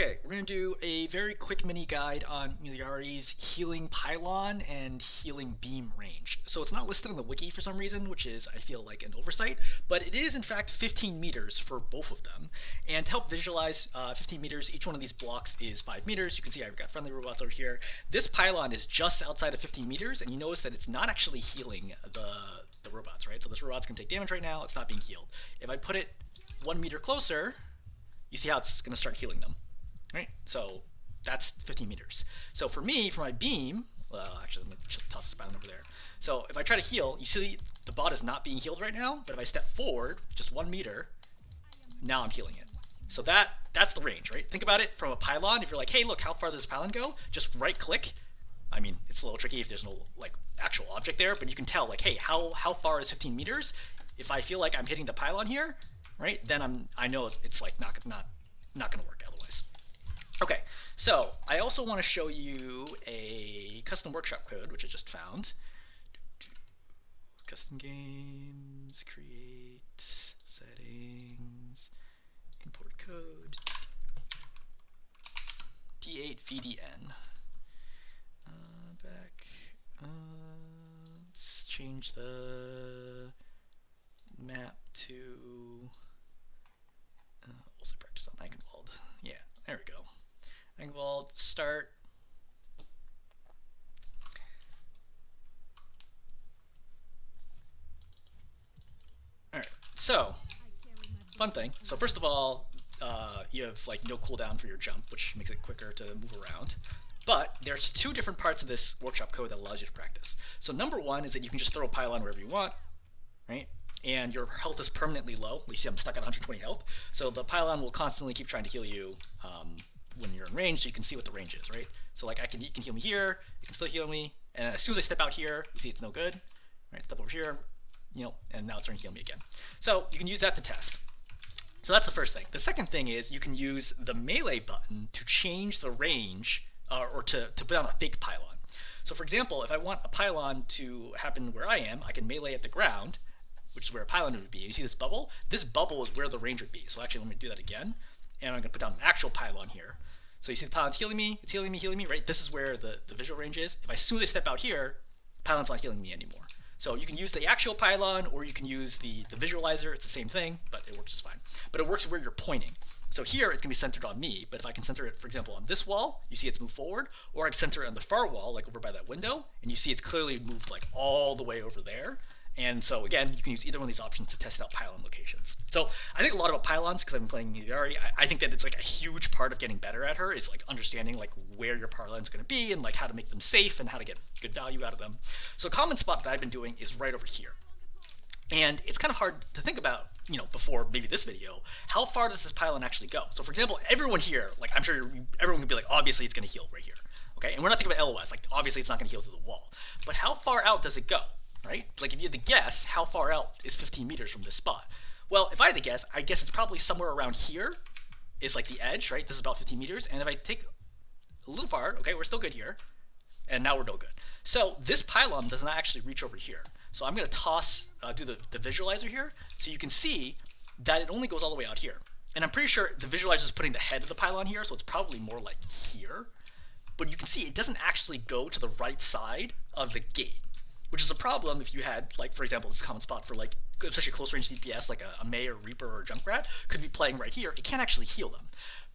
Okay, we're going to do a very quick mini guide on Illari's healing pylon and healing beam range. So it's not listed on the wiki for some reason, which is, I feel like, an oversight, but it is in fact 15 meters for both of them. And to help visualize 15 meters, each one of these blocks is 5 meters. You can see I've got friendly robots over here. This pylon is just outside of 15 meters, and you notice that it's not actually healing the robots, right? So this robot's going to take damage right now, it's not being healed. If I put it 1 meter closer, you see how it's going to start healing them. Right, so that's 15 meters. So for me, for my beam, well, actually, let me toss this pylon over there. So if I try to heal, you see the bot is not being healed right now, but if I step forward just 1 meter, now I'm healing it. So that's the range, right? Think about it from a pylon. If you're like, hey, look, how far does this pylon go? Just right click. I mean, it's a little tricky if there's no like actual object there, but you can tell like, hey, how far is 15 meters? If I feel like I'm hitting the pylon here, right, then I know it's like not gonna work otherwise. Okay, so I also want to show you a custom workshop code, which I just found. Custom games, create, settings, import code, D8VDN. Let's change the map to, what was I practice on Eichenwald? Yeah, there we go. Eichenwald, start. Alright, so, fun thing. So first of all, you have like no cooldown for your jump, which makes it quicker to move around. But there's two different parts of this workshop code that allows you to practice. So number one is that you can just throw a pylon wherever you want, right? And your health is permanently low. You see I'm stuck at 120 health. So the pylon will constantly keep trying to heal you when you're in range, so you can see what the range is, right? So like it can heal me here, it can still heal me, and as soon as I step out here, you see it's no good, right? Step over here, and now it's starting to heal me again. So you can use that to test. So that's the first thing. The second thing is you can use the melee button to change the range or to put down a fake pylon. So for example, if I want a pylon to happen where I am, I can melee at the ground, which is where a pylon would be. You see this bubble? This bubble is where the range would be. So actually, let me do that again. And I'm going to put down an actual pylon here. So you see the pylon's healing me, it's healing me, right? This is where the visual range is. As soon as I step out here, the pylon's not healing me anymore. So you can use the actual pylon, or you can use the visualizer. It's the same thing, but it works just fine. But it works where you're pointing. So here, it's going to be centered on me, but if I can center it, for example, on this wall, you see it's moved forward, or I can center it on the far wall, like over by that window, and you see it's clearly moved like all the way over there. And so again, you can use either one of these options to test out pylon locations. So I think a lot about pylons because I've been playing Illari. I think that it's like a huge part of getting better at her is like understanding like where your pylon's going to be and like how to make them safe and how to get good value out of them. So a common spot that I've been doing is right over here. And it's kind of hard to think about, before maybe this video, how far does this pylon actually go? So for example, everyone here, like I'm sure everyone can be like, obviously it's going to heal right here. Okay, and we're not thinking about LOS, like obviously it's not going to heal through the wall. But how far out does it go? Right? Like if you had to guess, how far out is 15 meters from this spot? Well, if I had to guess, I guess it's probably somewhere around here is like the edge, right? This is about 15 meters. And if I take a little far, okay, we're still good here. And now we're no good. So this pylon does not actually reach over here. So I'm going to do the visualizer here. So you can see that it only goes all the way out here. And I'm pretty sure the visualizer is putting the head of the pylon here. So it's probably more like here. But you can see it doesn't actually go to the right side of the gate, which is a problem if you had, like, for example, this common spot for, like, especially close range DPS, like a May or Reaper or a Junkrat, could be playing right here. It can't actually heal them.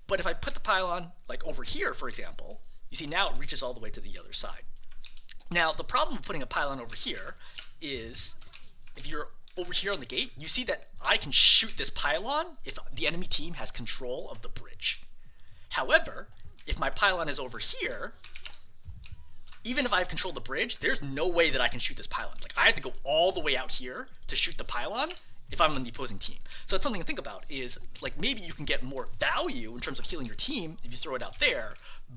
But if I put the pylon, like, over here, for example, you see now it reaches all the way to the other side. Now, the problem with putting a pylon over here is if you're over here on the gate, you see that I can shoot this pylon if the enemy team has control of the bridge. However, if my pylon is over here, even if I have control of the bridge, there's no way that I can shoot this pylon. Like I have to go all the way out here to shoot the pylon if I'm on the opposing team. So that's something to think about is like maybe you can get more value in terms of healing your team if you throw it out there,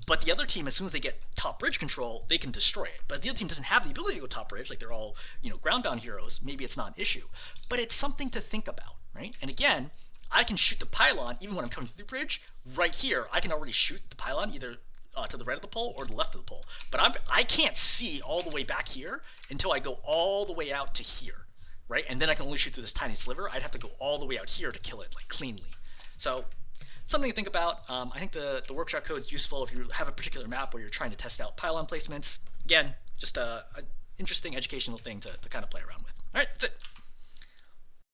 but the other team, as soon as they get top bridge control, they can destroy it. But if the other team doesn't have the ability to go top bridge, like they're all, ground-bound heroes, maybe it's not an issue. But it's something to think about, right? And again, I can shoot the pylon even when I'm coming through the bridge. Right here, I can already shoot the pylon either to the right of the pole or the left of the pole. But I can't see all the way back here until I go all the way out to here, right? And then I can only shoot through this tiny sliver. I'd have to go all the way out here to kill it like cleanly. So something to think about. I think the workshop code is useful if you have a particular map where you're trying to test out pylon placements. Again, just an interesting educational thing to kind of play around with. All right, that's it.